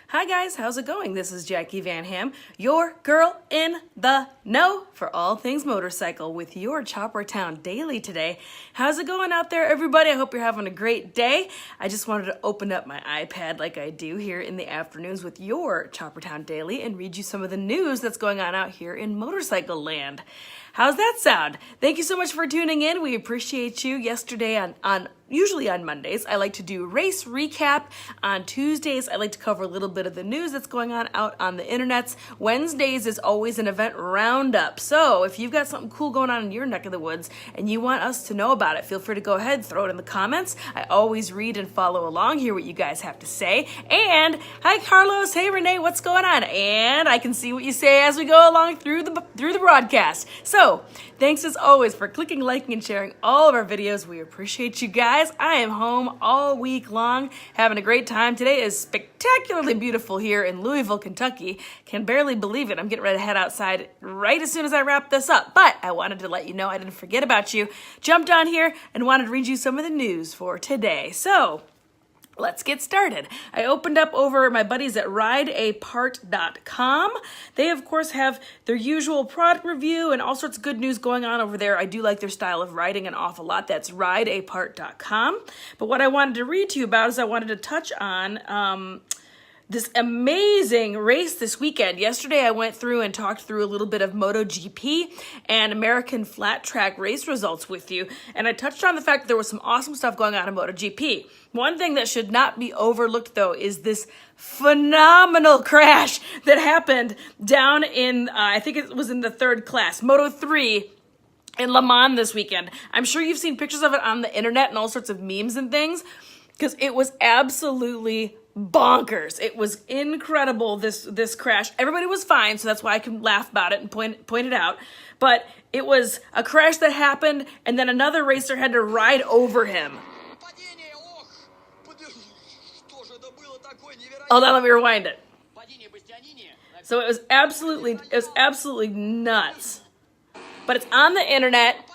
Hi guys, how's it going? This is Jacqui Van Ham, your girl in the know for all things motorcycle with your Choppertown Daily today. How's it going out there, everybody? I hope you're having a great day. I just wanted to open up my iPad like I do here in the afternoons with your Choppertown Daily and read you some of the news that's going on out here in motorcycle land. How's that sound? Thank you so much for tuning in. We appreciate you. Yesterday usually on Mondays, I like to do race recap. On Tuesdays, I like to cover a little bit of the news that's going on out on the internets. Wednesdays is always an event roundup. So if you've got something cool going on in your neck of the woods and you want us to know about it, feel free to go ahead, throw it in the comments. I always read and follow along, hear what you guys have to say. And hi Carlos, hey Renee, what's going on? And I can see what you say as we go along through the broadcast. So thanks as always for clicking, liking, and sharing all of our videos. We appreciate you guys. I am home all week long, having a great time. Today is spectacularly beautiful here in Louisville, Kentucky. Can barely believe it. I'm getting ready to head outside right as soon as I wrap this up. But I wanted to let you know I didn't forget about you. Jumped on here and wanted to read you some of the news for today. So let's get started. I opened up over my buddies at rideapart.com. They, of course, have their usual product review and all sorts of good news going on over there. I do like their style of writing an awful lot. That's rideapart.com. But what I wanted to read to you about is I wanted to touch on this amazing race this weekend. Yesterday, I went through and talked through a little bit of MotoGP and American flat track race results with you. And I touched on the fact that there was some awesome stuff going on in MotoGP. One thing that should not be overlooked, though, is this phenomenal crash that happened down in, I think it was in the third class, Moto3, in Le Mans this weekend. I'm sure you've seen pictures of it on the internet and all sorts of memes and things, because it was absolutely bonkers. It was incredible, this crash. Everybody was fine, so that's why I can laugh about it and point it out. But it was a crash that happened, and then another racer had to ride over him. Hold on, let me rewind it. So it was absolutely nuts. But it's on the internet,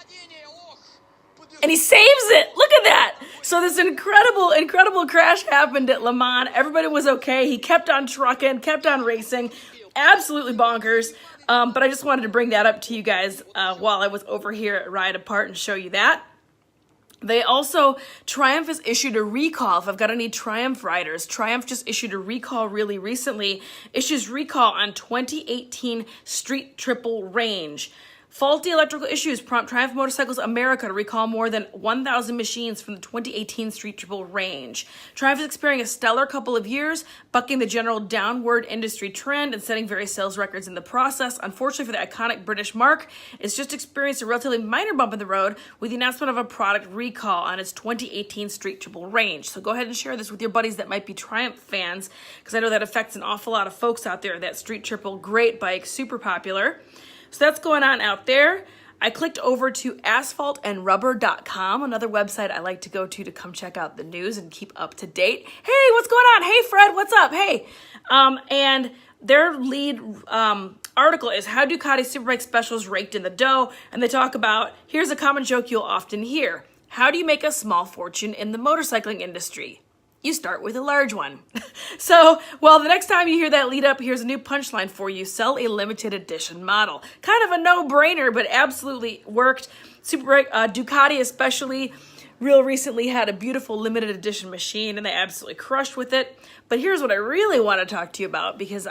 and he saves it. Look at that. So this incredible crash happened at Le Mans. Everybody was okay. He kept on trucking, kept on racing. Absolutely bonkers. But I just wanted to bring that up to you guys while I was over here at Ride Apart and show you that. They also, Triumph has issued a recall. If I've got any Triumph riders, Triumph just issued a recall really recently. Issues recall on 2018 Street Triple Range. Faulty electrical issues prompt Triumph Motorcycles America to recall more than 1,000 machines from the 2018 Street Triple range. Triumph is experiencing a stellar couple of years, bucking the general downward industry trend and setting various sales records in the process. Unfortunately for the iconic British marque, it's just experienced a relatively minor bump in the road with the announcement of a product recall on its 2018 Street Triple range. So go ahead and share this with your buddies that might be Triumph fans, because I know that affects an awful lot of folks out there. That Street Triple, great bike, super popular. So that's going on out there. I clicked over to asphaltandrubber.com, another website I like to go to come check out the news and keep up to date. Hey, what's going on? Hey, Fred, what's up? Hey. And their lead article is How Ducati Superbike Specials Raked in the Dough. And they talk about, here's a common joke you'll often hear. How do you make a small fortune in the motorcycling industry? You start with a large one. So, well, the next time you hear that lead up, here's a new punchline for you. Sell a limited edition model. Kind of a no-brainer, but absolutely worked. Ducati especially real recently had a beautiful limited edition machine, and they absolutely crushed with it. But here's what I really want to talk to you about, because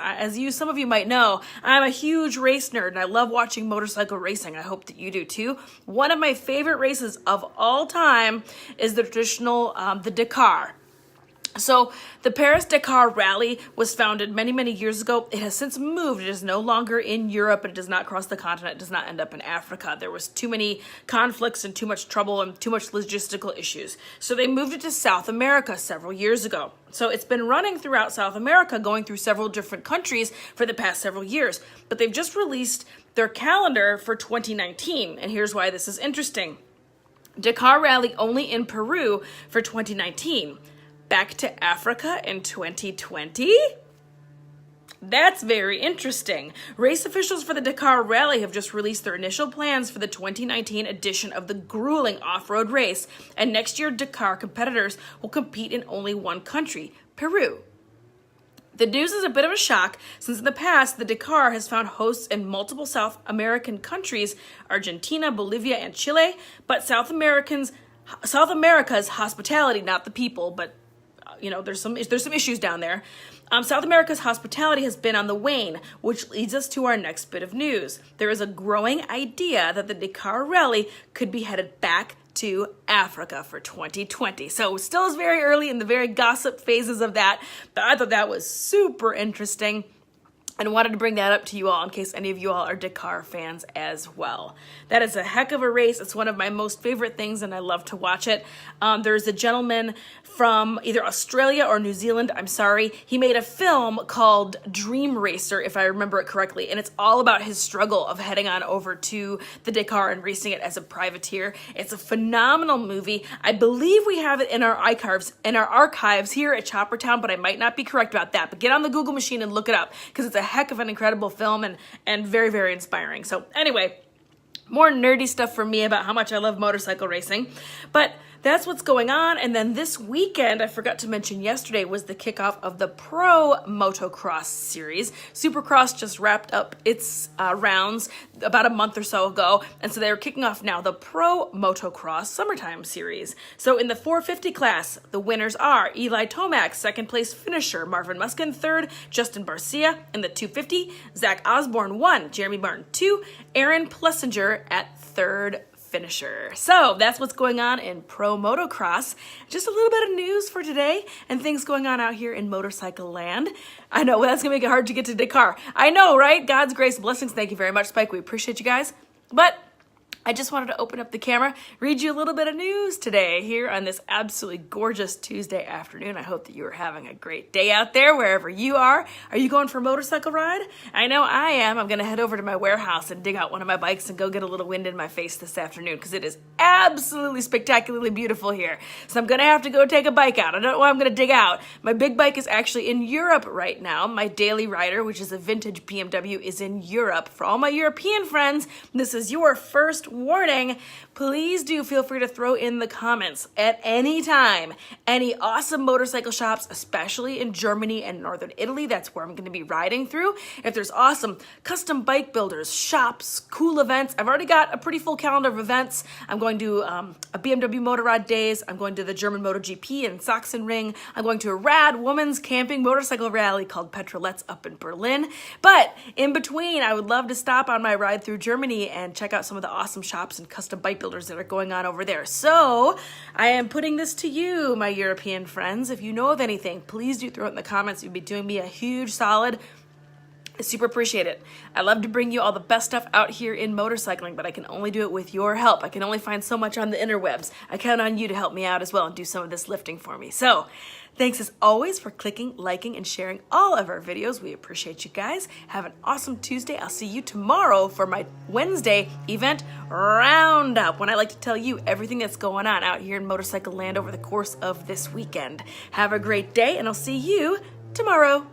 some of you might know, I'm a huge race nerd, and I love watching motorcycle racing. I hope that you do too. One of my favorite races of all time is the traditional, the Dakar. So the Paris-Dakar Rally was founded many, many years ago. It has since moved. It is no longer in Europe. It does not cross the continent. It does not end up in Africa. There was too many conflicts and too much trouble and too much logistical issues. So they moved it to South America several years ago. So it's been running throughout South America, going through several different countries for the past several years. But they've just released their calendar for 2019. And here's why this is interesting. Dakar Rally only in Peru for 2019. Back to Africa in 2020? That's very interesting. Race officials for the Dakar Rally have just released their initial plans for the 2019 edition of the grueling off-road race, and next year Dakar competitors will compete in only one country, Peru. The news is a bit of a shock since in the past, the Dakar has found hosts in multiple South American countries, Argentina, Bolivia, and Chile, but South America's hospitality, not the people, but there's some issues down there. South America's hospitality has been on the wane, which leads us to our next bit of news. There is a growing idea that the Dakar Rally could be headed back to Africa for 2020. So it still is very early in the very gossip phases of that, but I thought that was super interesting and wanted to bring that up to you all in case any of you all are Dakar fans as well. That is a heck of a race. It's one of my most favorite things, and I love to watch it. There's a gentleman from either Australia or New Zealand, he made a film called Dream Racer, if I remember it correctly, and it's all about his struggle of heading on over to the Dakar and racing it as a privateer. It's a phenomenal movie. I believe we have it in our archives here at Choppertown, but I might not be correct about that. But get on the Google machine and look it up, because it's a heck of an incredible film and very, very inspiring. So anyway, more nerdy stuff for me about how much I love motorcycle racing. But that's what's going on. And then this weekend, I forgot to mention yesterday, was the kickoff of the Pro Motocross series. Supercross just wrapped up its rounds about a month or so ago. And so they're kicking off now the Pro Motocross Summertime series. So in the 450 class, the winners are Eli Tomac, second place finisher, Marvin Muskin, third, Justin Barcia. In the 250, Zach Osborne, 1, Jeremy Martin, 2, Aaron Plessinger at third finisher. So that's what's going on in Pro Motocross. Just a little bit of news for today and things going on out here in motorcycle land. I know that's gonna make it hard to get to Dakar. I know, right? God's grace, blessings. Thank you very much, Spike. We appreciate you guys. But I just wanted to open up the camera, read you a little bit of news today here on this absolutely gorgeous Tuesday afternoon. I hope that you are having a great day out there wherever you are. Are you going for a motorcycle ride? I know I am. I'm going to head over to my warehouse and dig out one of my bikes and go get a little wind in my face this afternoon because it is absolutely spectacularly beautiful here. So I'm going to have to go take a bike out. I don't know what I'm going to dig out. My big bike is actually in Europe right now. My daily rider, which is a vintage BMW, is in Europe. For all my European friends, this is your first warning. Please do feel free to throw in the comments at any time any awesome motorcycle shops, especially in Germany and Northern Italy. That's where I'm going to be riding through. If there's awesome custom bike builders, shops, cool events, I've already got a pretty full calendar of events. I'm going to a BMW Motorrad Days. I'm going to the German MotoGP in Sachsenring. I'm going to a rad women's camping motorcycle rally called Petroletz up in Berlin. But in between, I would love to stop on my ride through Germany and check out some of the awesome shops and custom bike builders that are going on over there. So I am putting this to you, my European friends. If you know of anything, please do throw it in the comments. You'd be doing me a huge solid. I super appreciate it. I love to bring you all the best stuff out here in motorcycling, but I can only do it with your help. I can only find so much on the interwebs. I count on you to help me out as well and do some of this lifting for me. So thanks as always for clicking, liking, and sharing all of our videos. We appreciate you guys. Have an awesome Tuesday. I'll see you tomorrow for my Wednesday event roundup, when I like to tell you everything that's going on out here in motorcycle land over the course of this weekend. Have a great day, and I'll see you tomorrow.